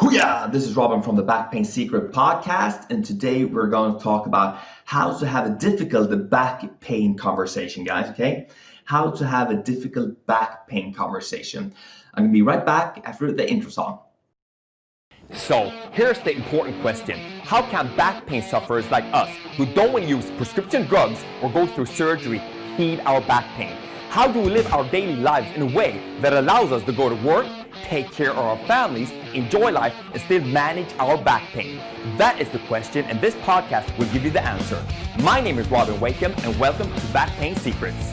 Hooyah! This is Robin from the Back Pain Secret podcast, and today we're going to talk about how to have a difficult back pain conversation, guys, okay? How to have a difficult back pain conversation. I'm going to be right back after the intro song. So, here's the important question. How can back pain sufferers like us, who don't want to use prescription drugs or go through surgery, heal our back pain? How do we live our daily lives in a way that allows us to go to work, take care of our families, enjoy life, and still manage our back pain? That is the question, and this podcast will give you the answer. My name is Robin Wakeham, and welcome to Back Pain Secrets.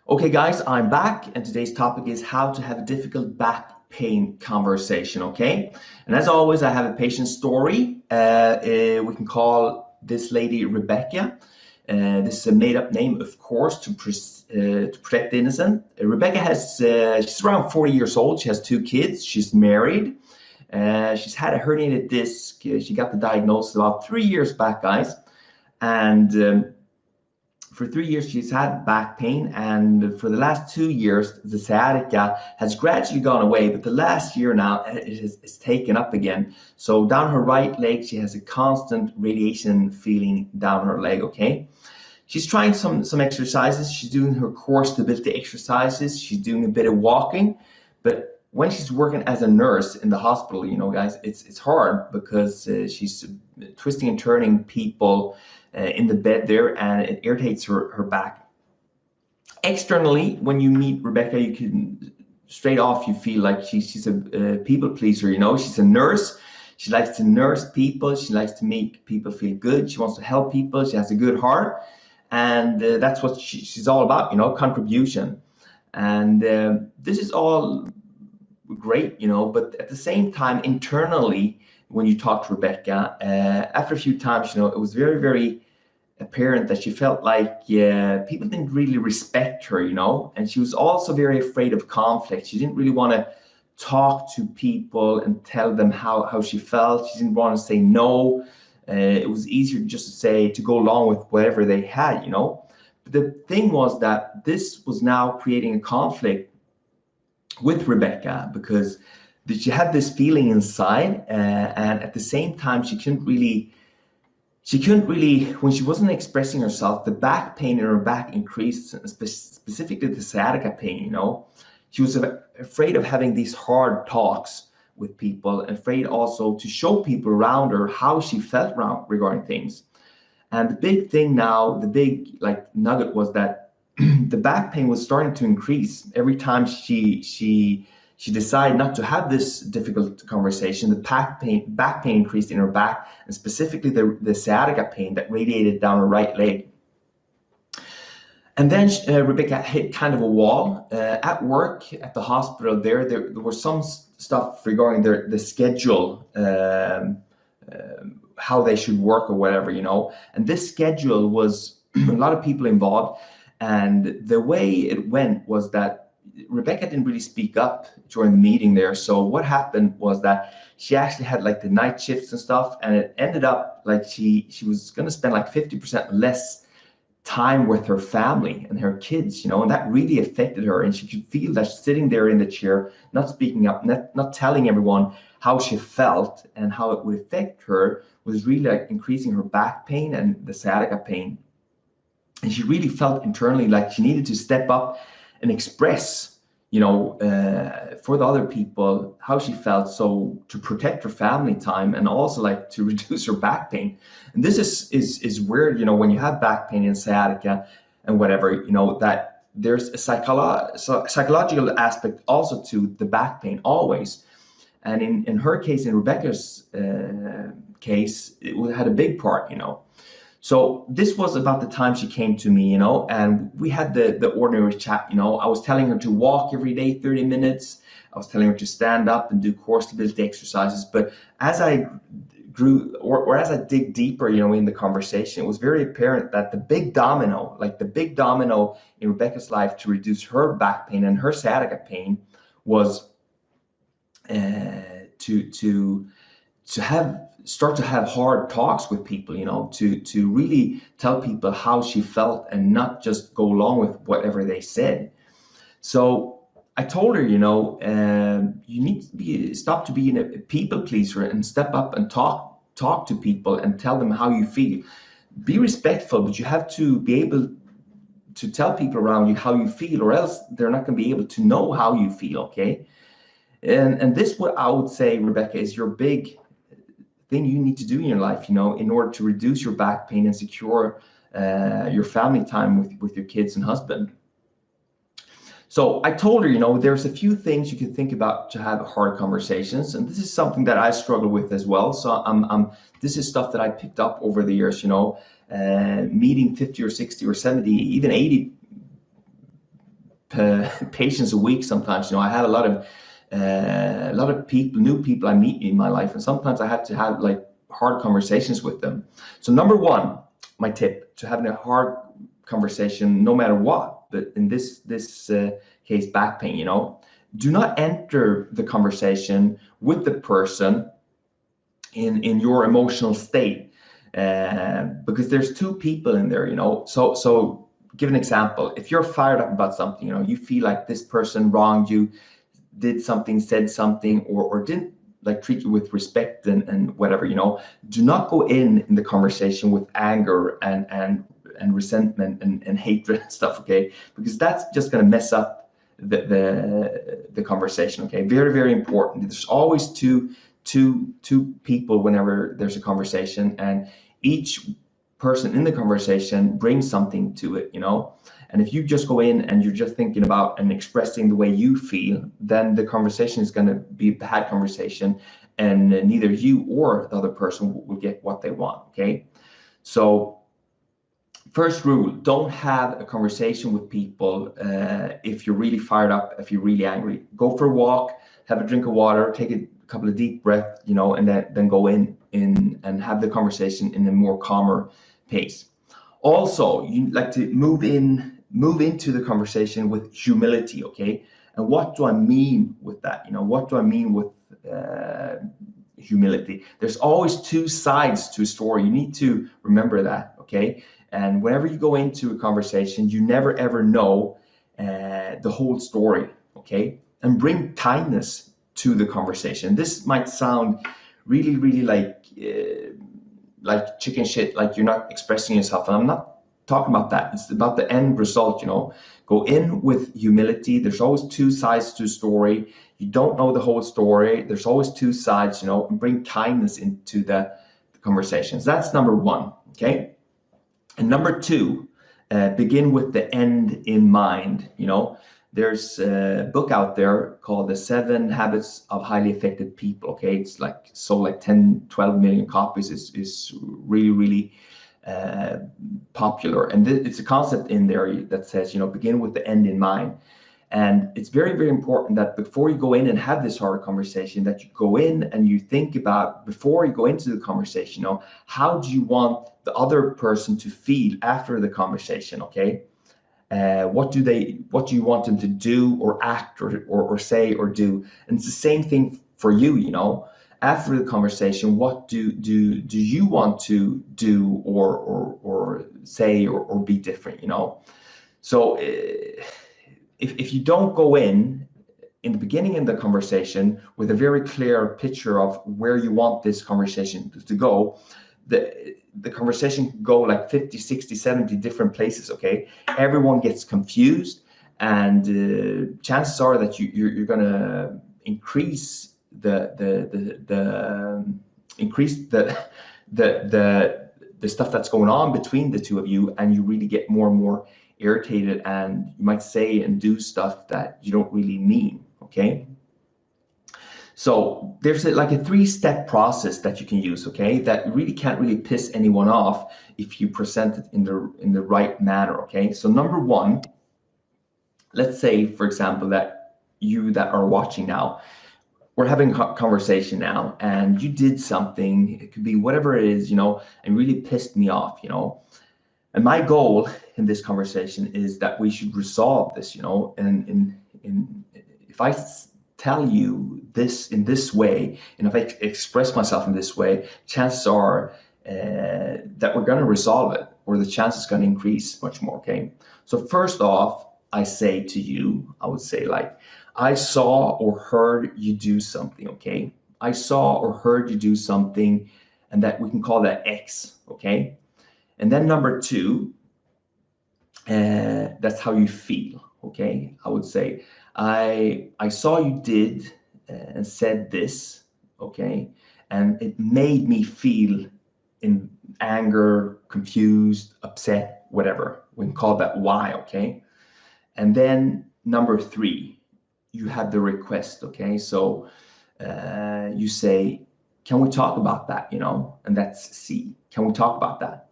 Okay, guys, I'm back, and today's topic is how to have a difficult back pain conversation, okay? And as always, I have a patient story. We can call this lady Rebecca. This is a made-up name, of course, to protect the innocent. Rebecca she's around 40 years old. She has 2 kids. She's married. She's had a herniated disc. She got the diagnosis about 3 years back, guys. And for 3 years, she's had back pain. And for the last 2 years, the sciatica has gradually gone away. But the last year now, it's taken up again. So down her right leg, she has a constant radiation feeling down her leg, okay? She's trying some exercises. She's doing her core stability exercises. She's doing a bit of walking. But when she's working as a nurse in the hospital, you know, guys, it's hard because she's twisting and turning people in the bed there, and it irritates her back. Externally, when you meet Rebecca, you can straight off you feel like she's a people pleaser. You know, she's a nurse. She likes to nurse people. She likes to make people feel good. She wants to help people. She has a good heart, and that's what she's all about. You know, contribution, and this is all great. You know, but at the same time, internally, when you talk to Rebecca, after a few times, you know, it was very, very apparent that she felt like people didn't really respect her, you know, and she was also very afraid of conflict. She didn't really want to talk to people and tell them how she felt. She didn't want to say no. It was easier just to say, to go along with whatever they had, you know. But the thing was that this was now creating a conflict with Rebecca because she had this feeling inside, and at the same time, she couldn't really, when she wasn't expressing herself, the back pain in her back increased, specifically the sciatica pain, you know. She was afraid of having these hard talks with people, and afraid also to show people around her how she felt regarding things. And the big thing now, the big nugget was that the back pain was starting to increase every time she decided not to have this difficult conversation. The back pain increased in her back, and specifically the sciatica pain that radiated down her right leg. And then Rebecca hit kind of a wall at work, at the hospital. There was some stuff regarding the schedule, how they should work or whatever, you know. And this schedule was a lot of people involved. And the way it went was that Rebecca didn't really speak up during the meeting there. So what happened was that she actually had like the night shifts and stuff, and it ended up like she was going to spend like 50% less time with her family and her kids, you know, and that really affected her. And she could feel that sitting there in the chair, not speaking up, not telling everyone how she felt and how it would affect her, was really like increasing her back pain and the sciatica pain. And she really felt internally like she needed to step up and express, you know, for the other people how she felt, so to protect her family time and also like to reduce her back pain. And this is weird, you know, when you have back pain and sciatica and whatever, you know, that there's a psychological aspect also to the back pain always. And in her case, in Rebecca's case, it had a big part, you know. So this was about the time she came to me, you know, and we had the ordinary chat, you know. I was telling her to walk every day, 30 minutes. I was telling her to stand up and do core stability exercises. But as I grew, or as I dig deeper, you know, in the conversation, it was very apparent that the big domino in Rebecca's life to reduce her back pain and her sciatica pain was to start to have hard talks with people, you know, to really tell people how she felt and not just go along with whatever they said. So I told her, you need to stop to being a people pleaser and step up and talk to people and tell them how you feel. Be respectful, but you have to be able to tell people around you how you feel, or else they're not going to be able to know how you feel. Okay, and this, what I would say, Rebecca, is your big thing you need to do in your life, in order to reduce your back pain and secure your family time with your kids and husband. So I told her, there's a few things you can think about to have hard conversations, and this is something that I struggle with as well. So this is stuff that I picked up over the years, meeting 50 or 60 or 70, even 80 patients a week. Sometimes, I had a lot of people, new people I meet in my life, and sometimes I had to have like hard conversations with them. So number one, my tip to having a hard conversation, no matter what, but in this case, back pain, do not enter the conversation with the person in your emotional state, because there's two people in there, so give an example. If you're fired up about something, you feel like this person wronged you, did something, said something, or didn't like treat you with respect and whatever, do not go in the conversation with anger and resentment and hatred and stuff, okay? Because that's just going to mess up the conversation, okay? Very, very important. There's always two people whenever there's a conversation, and each person in the conversation brings something to it, and if you just go in and you're just thinking about and expressing the way you feel, then the conversation is going to be a bad conversation, and neither you or the other person will get what they want, okay? So first rule, don't have a conversation with people if you're really fired up, if you're really angry. Go for a walk, have a drink of water, take a couple of deep breaths, and then go in and have the conversation in a more calmer pace. Also, you like to move into the conversation with humility, okay? And what do I mean with that? What do I mean with humility? There's always two sides to a story. You need to remember that, okay? And whenever you go into a conversation, you never ever know the whole story, okay? And bring kindness to the conversation. This might sound really, really like chicken shit, like you're not expressing yourself, and I'm not talking about that. It's about the end result, Go in with humility. There's always two sides to a story. You don't know the whole story. There's always two sides, and bring kindness into the conversations. That's number one, okay? And number two, begin with the end in mind, There's a book out there called The 7 Habits of Highly Effective People, okay? It's like sold like 10, 12 million copies. Is really, really popular. And it's a concept in there that says, begin with the end in mind. And it's very, very important that before you go in and have this hard conversation, that you go in and you think about, before you go into the conversation, how do you want the other person to feel after the conversation, okay? What do you want them to do or act or say or do? And it's the same thing for you, after the conversation, what do you want to do or say or be different, So if you don't go in the beginning of the conversation with a very clear picture of where you want this conversation to go, the conversation can go like 50, 60, 70 different places, okay? Everyone gets confused, and chances are that you're going to increase the stuff that's going on between the two of you, and you really get more and more irritated, and you might say and do stuff that you don't really mean, okay? So there's like a 3-step process that you can use, okay, that really can't really piss anyone off if you present it in the right manner, okay? So number one, let's say, for example, that you that are watching now, we're having a conversation now, and you did something, it could be whatever it is, and really pissed me off, And my goal in this conversation is that we should resolve this, and if I tell you this in this way, and if I express myself in this way, chances are that we're going to resolve it, or the chance is going to increase much more, okay? So first off, I would say like, I saw or heard you do something, okay? I saw or heard you do something, and that we can call that X, okay? And then number two, that's how you feel, okay? I would say, I saw you did and said this, okay? And it made me feel in anger, confused, upset, whatever. We can call that Y, okay? And then number three, you have the request, okay? So you say, can we talk about that, And that's C. Can we talk about that?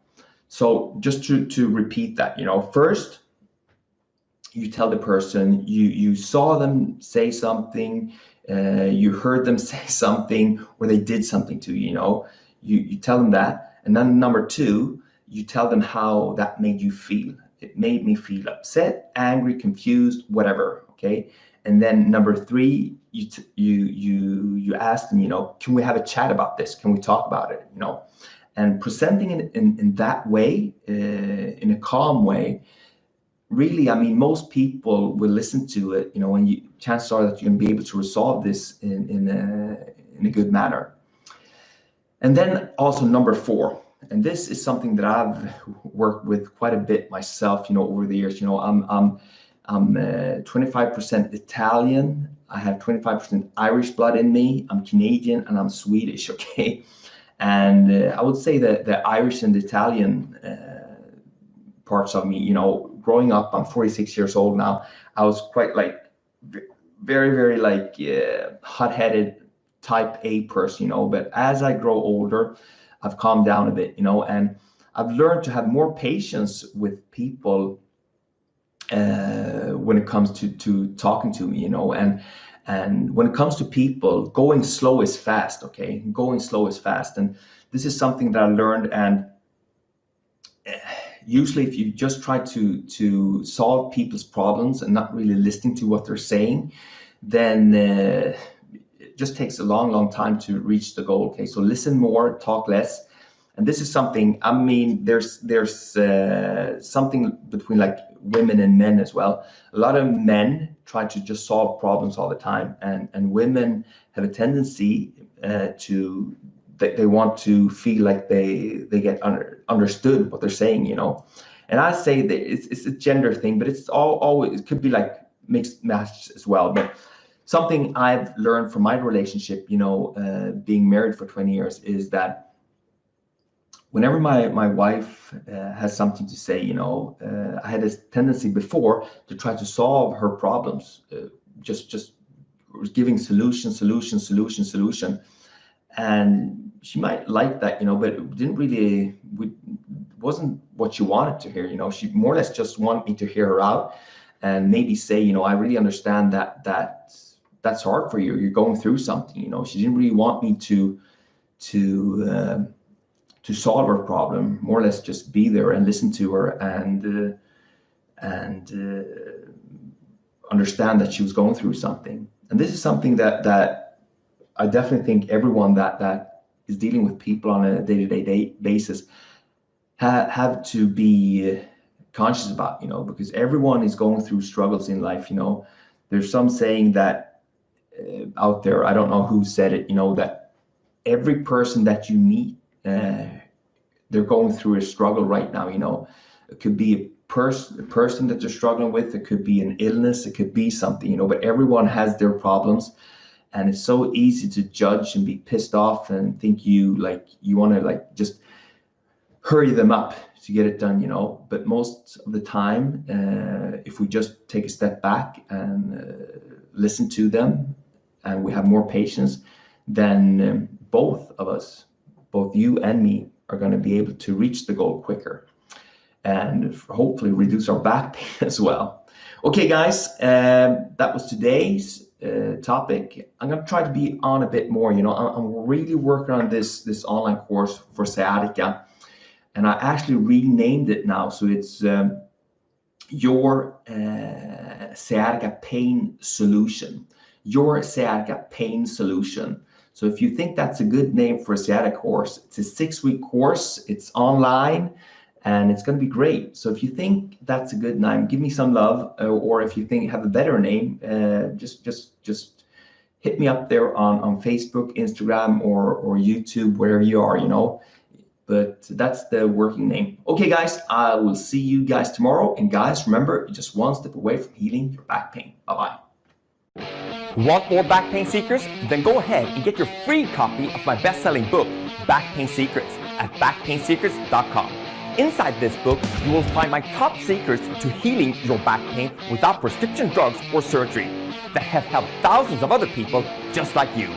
So just to repeat that, first you tell the person you saw them say something, you heard them say something, or they did something to you, you tell them that. And then number two, you tell them how that made you feel. It made me feel upset, angry, confused, whatever, okay? And then number three, you ask them, can we have a chat about this? Can we talk about it? And presenting it in that way, in a calm way, really, I mean, most people will listen to it, and chances are that you're going to be able to resolve this in a good manner. And then also number four, and this is something that I've worked with quite a bit myself, over the years. I'm 25% Italian. I have 25% Irish blood in me. I'm Canadian and I'm Swedish. Okay, and I would say that the Irish and Italian parts of me, growing up, I'm 46 years old now. I was quite like very, very like hot-headed type A person, but as I grow older, I've calmed down a bit, and I've learned to have more patience with people when it comes to talking to me, and when it comes to people, going slow is fast, okay? Going slow is fast. And this is something that I learned, and usually if you just try to solve people's problems and not really listening to what they're saying, then it just takes a long time to reach the goal. Okay, so listen more, talk less. And this is something, I mean, there's something between like women and men as well. A lot of men try to just solve problems all the time, and women have a tendency to they want to feel like they get understood what they're saying, And I say that it's a gender thing, but it's always, it could be like mixed match as well. But something I've learned from my relationship, being married for 20 years, is that whenever my wife has something to say, I had this tendency before to try to solve her problems, just giving solution, and she might like that, but it didn't really, wasn't what she wanted to hear. She more or less just wanted me to hear her out and maybe say, I really understand that's hard for you. You're going through something. She didn't really want me to solve her problem. More or less just be there and listen to her and understand that she was going through something. And this is something that I definitely think everyone that is dealing with people on a day-to-day basis have to be conscious about, because everyone is going through struggles in life. There's some saying that out there, I don't know who said it, that every person that you meet, they're going through a struggle right now. It could be a person that they're struggling with, it could be an illness, it could be something, but everyone has their problems. And it's so easy to judge and be pissed off and think you want to just hurry them up to get it done, But most of the time, if we just take a step back and listen to them, and we have more patience, then both of us, both you and me, are going to be able to reach the goal quicker and hopefully reduce our back pain as well. Okay, guys, that was today's topic. I'm going to try to be on a bit more. I'm really working on this online course for sciatica, and I actually renamed it now, so it's your sciatica pain solution. Your sciatica pain solution. So if you think that's a good name for a sciatica course, it's a 6-week course. It's online. and it's going to be great. So if you think that's a good name, give me some love, or if you think have a better name, just hit me up there on Facebook, Instagram, or YouTube, wherever you are, you know. But that's the working name. Okay, guys, I will see you guys tomorrow. And guys, remember, you're just one step away from healing your back pain. Bye-bye. Want more back pain secrets? Then go ahead and get your free copy of my best-selling book, Back Pain Secrets, at backpainsecrets.com. Inside this book, you will find my top secrets to healing your back pain without prescription drugs or surgery that have helped thousands of other people just like you.